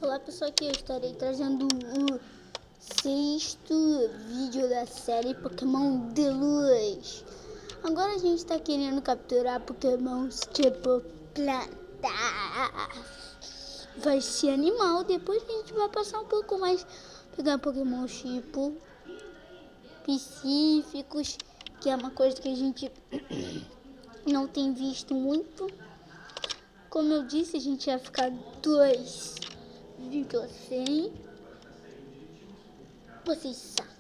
Olá pessoal, aqui eu estarei trazendo o sexto vídeo da série Pokémon de Luz. Agora a gente está querendo capturar Pokémons tipo planta. Vai ser animal, depois a gente vai passar um pouco mais, pegar Pokémon tipo pacíficos, que é uma coisa que a gente não tem visto muito. Como eu disse, a gente vai ficar 2,100. Vocês sabem.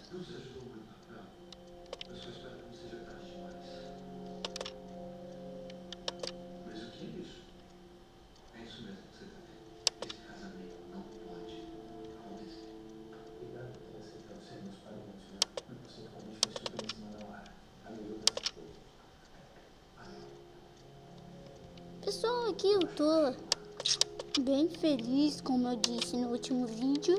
Pessoal, aqui eu tô bem feliz, como eu disse no último vídeo,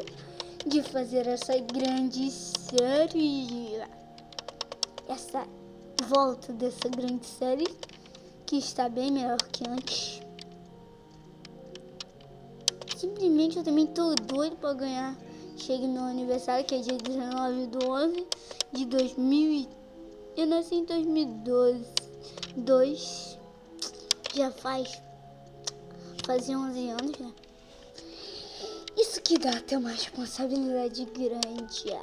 de fazer essa grande série. Essa volta dessa grande série, que está bem melhor que antes. Simplesmente eu também tô doido pra ganhar. Chega meu aniversário, que é dia 19/11 de 2000. Eu nasci em 2012. Já fazia 11 anos, né? Isso que dá até uma responsabilidade grande.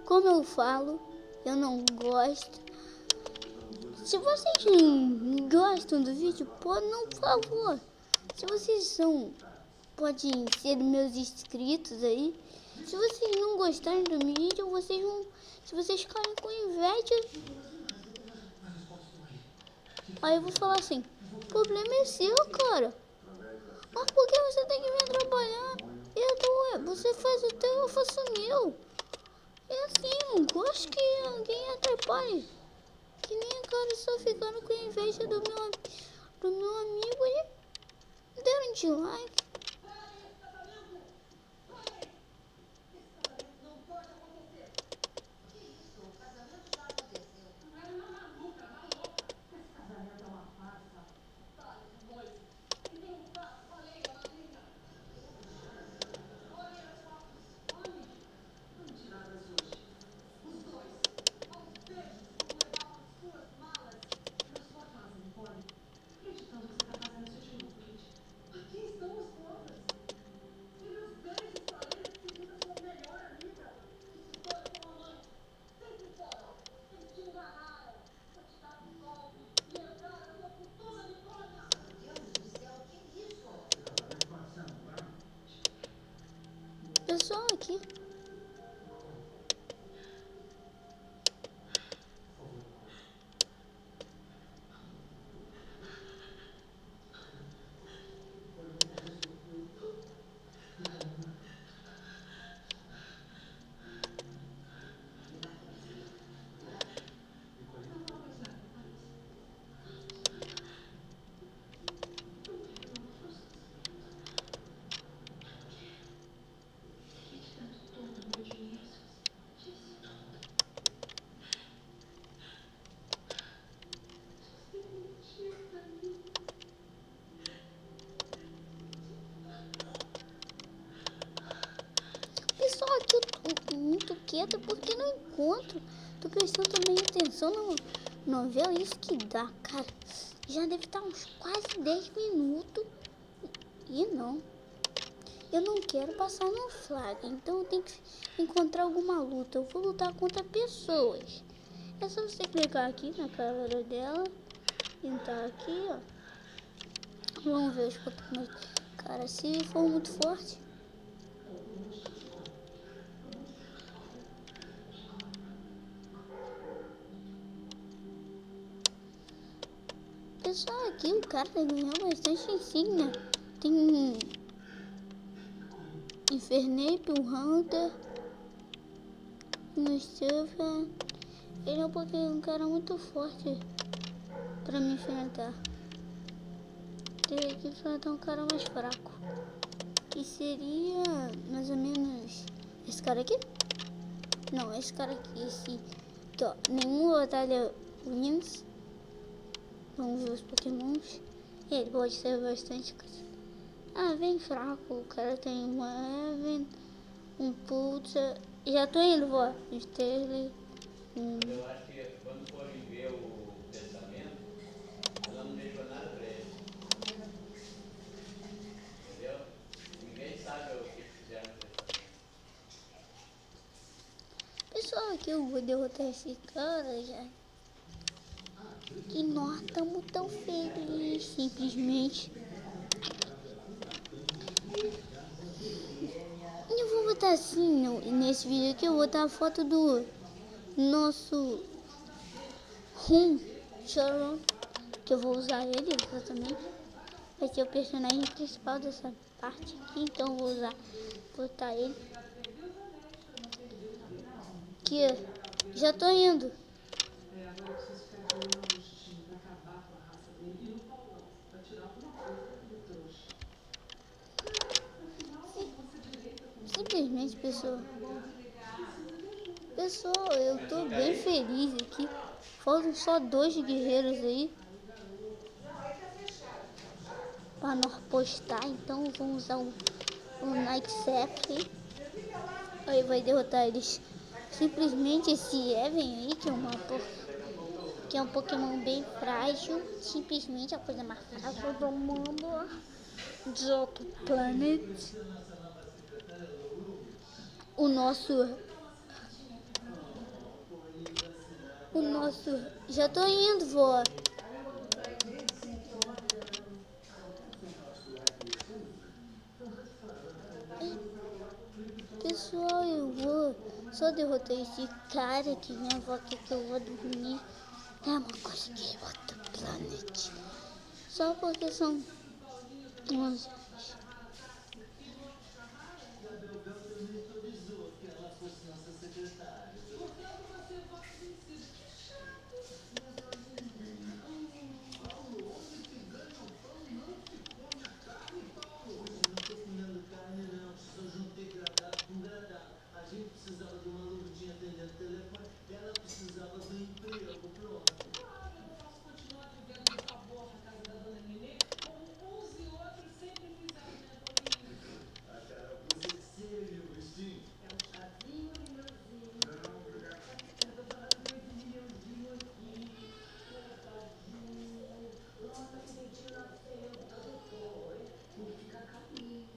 Como eu falo, eu não gosto. Se vocês não gostam do vídeo, por favor. Se vocês podem ser meus inscritos aí. Se vocês não gostarem do vídeo, se vocês ficarem com inveja, aí eu vou falar assim: o problema é seu, cara. Mas por que você tem que vir trabalhar? Você faz o teu, eu faço o meu. É assim, não gosto que alguém atrapalhe. Que nem a cara só ficando com inveja do meu amigo aí. Deram dislike. Pessoal, aqui. Pessoal, aqui eu tô muito quieta porque não encontro. Tô prestando também atenção na novela. Isso que dá, cara. Já deve estar uns quase 10 minutos. E não. Eu não quero passar no flag. Então eu tenho que encontrar alguma luta. Eu vou lutar contra pessoas. É só você clicar aqui na câmera dela. Entrar aqui, ó. Vamos ver os Pokémon. Cara, se for muito forte. Pessoal, aqui o cara ganhou bastante insígnia. Tem Infernape, o Hunter, no Silver. Ele é um cara muito forte pra me enfrentar. Teria que enfrentar um cara mais fraco, que seria mais ou menos esse cara aqui. Não, esse cara aqui, esse aqui, ó. Nenhuma batalha wins. Vamos ver os Pokémons. Ele pode ser bastante. Ah, bem fraco. O cara tem um Evan, um Pulsar. Já tô indo, vó. Sterling. Eu acho que quando forem ver o testamento, ela não deixou nada pra ele. Entendeu? Ninguém sabe o que fizeram no testamento. Pessoal, aqui eu vou derrotar esse cara já. E nós estamos tão felizes, simplesmente. Eu vou botar assim, nesse vídeo aqui, eu vou botar a foto do nosso Sharon, que eu vou usar ele também. Vai ser o personagem principal dessa parte aqui, então eu vou botar ele. Que já tô indo. Simplesmente, pessoal, eu tô bem feliz aqui. Faltam só 2 guerreiros aí para nós postar, então vamos usar o Night Sap. Aí vai derrotar eles. Simplesmente esse Even aí, que é um Pokémon bem frágil. Simplesmente a coisa mais frágil do mundo. De outro planeta. O nosso. Já tô indo, vó. Pessoal, eu vou só derrotar esse cara aqui, minha avó quer que eu vou dormir. É uma coisa que é outro planeta. Só porque são 11.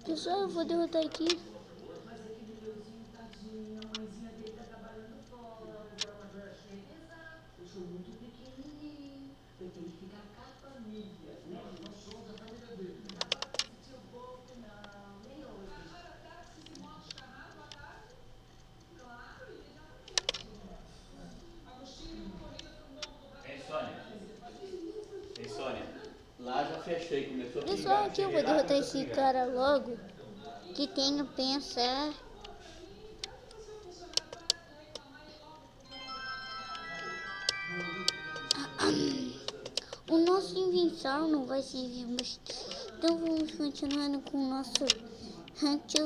Pessoal, eu vou derrotar aqui. Ei, Sônia. Lá já fechei, começou a pingar. Pessoal, aqui eu vou derrotar esse cara logo. Que tenho pensar. O nosso inventário não vai servir mais. Então vamos continuando com o nosso Hunter.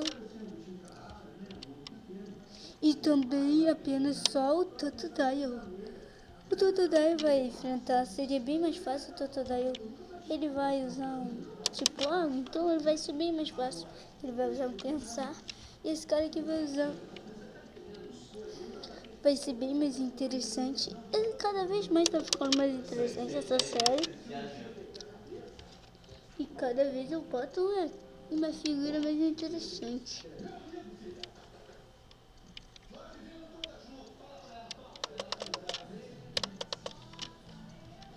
E também apenas só o Totodile. O Totodile vai enfrentar, seria bem mais fácil o Totodile. Ele vai usar um tipo água, então ele vai ser bem mais fácil. Ele vai usar um pensar. E esse cara aqui vai usar. Vai ser bem mais interessante. E cada vez mais tá ficando mais interessante essa série. E cada vez eu boto uma figura mais interessante.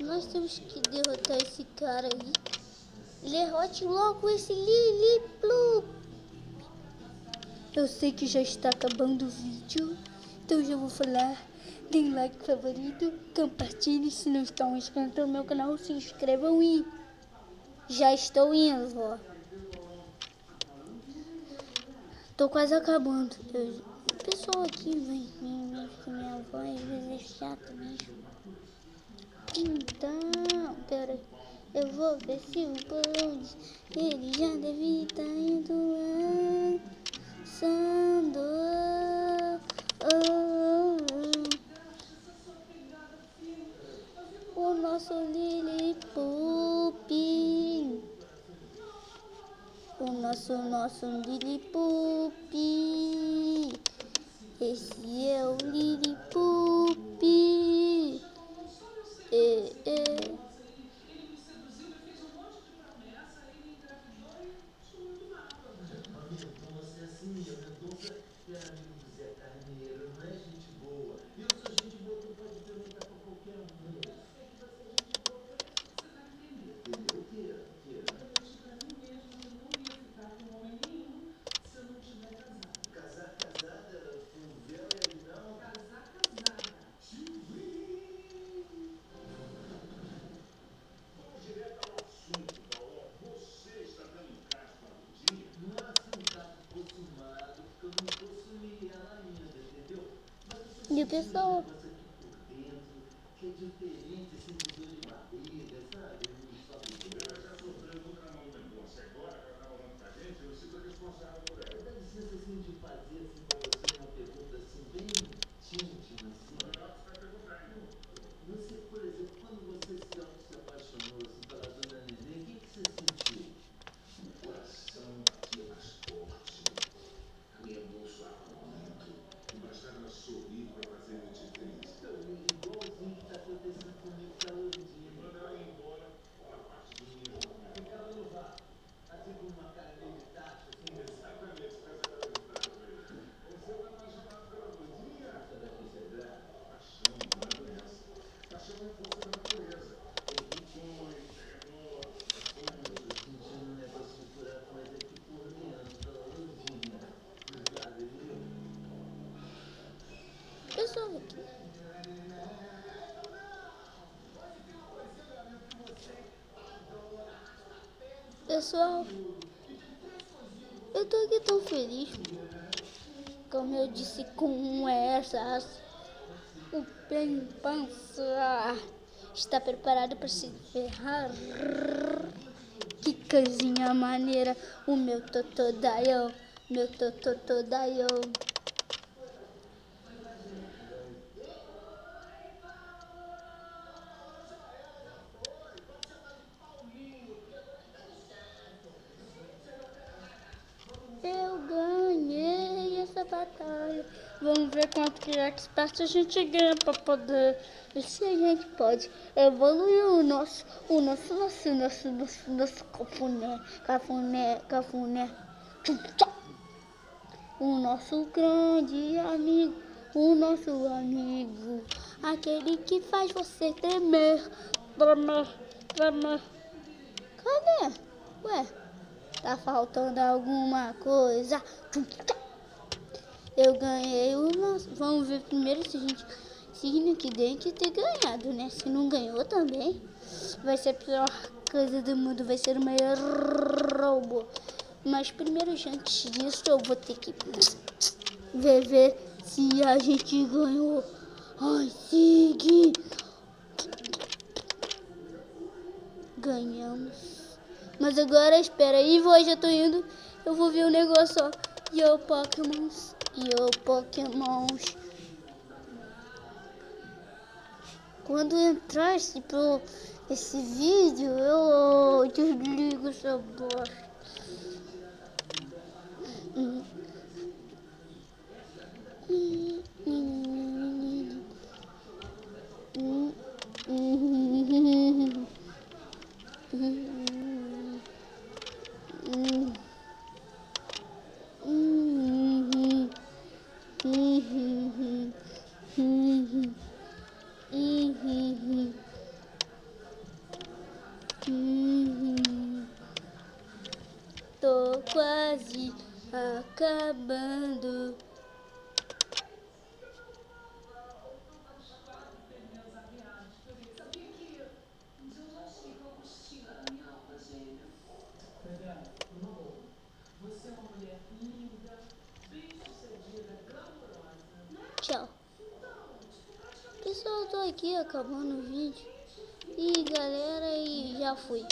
Nós temos que derrotar esse cara aí. Derrote logo esse Liliplu. Eu sei que já está acabando o vídeo, então já vou falar. Deem like favorito, compartilhe. Se não estão inscritos no meu canal, se inscrevam e já estou indo, vó. Tô quase acabando. O pessoal aqui vem que minha avó às vezes é chata mesmo. Então, pera, eu vou ver se o Bond, ele já deve estar indo lançando. O nosso Lilipup. O nosso Lilipup. Esse é o Lilipup. E o pessoal... Pessoal, eu tô aqui tão feliz, como eu disse, com essas. O bem pança está preparado para se ferrar. Que coisinha maneira, o meu totodaiô, meu totodaiô. Eu ganhei essa batalha. Vamos ver quanto que expert a gente ganha para poder ver se a gente pode evoluir o nosso cafuné. O nosso grande amigo, o nosso amigo, aquele que faz você tremer. Cadê? Ué? Tá faltando alguma coisa. Eu ganhei o nosso. Vamos ver primeiro se a gente. Se que tem que ter ganhado, né? Se não ganhou também, vai ser a pior coisa do mundo. Vai ser o maior roubo. Mas primeiro, antes disso, eu vou ter que ver se a gente ganhou. Ai, Sig! Ganhamos. Mas agora, espera aí, já tô indo. Eu vou ver o negócio, ó. Yo Pokémons. Quando entrar esse vídeo, eu desligo essa bosta. Tô quase acabando. Tchau. Pessoal, eu tô aqui acabando o vídeo. E galera, e já fui.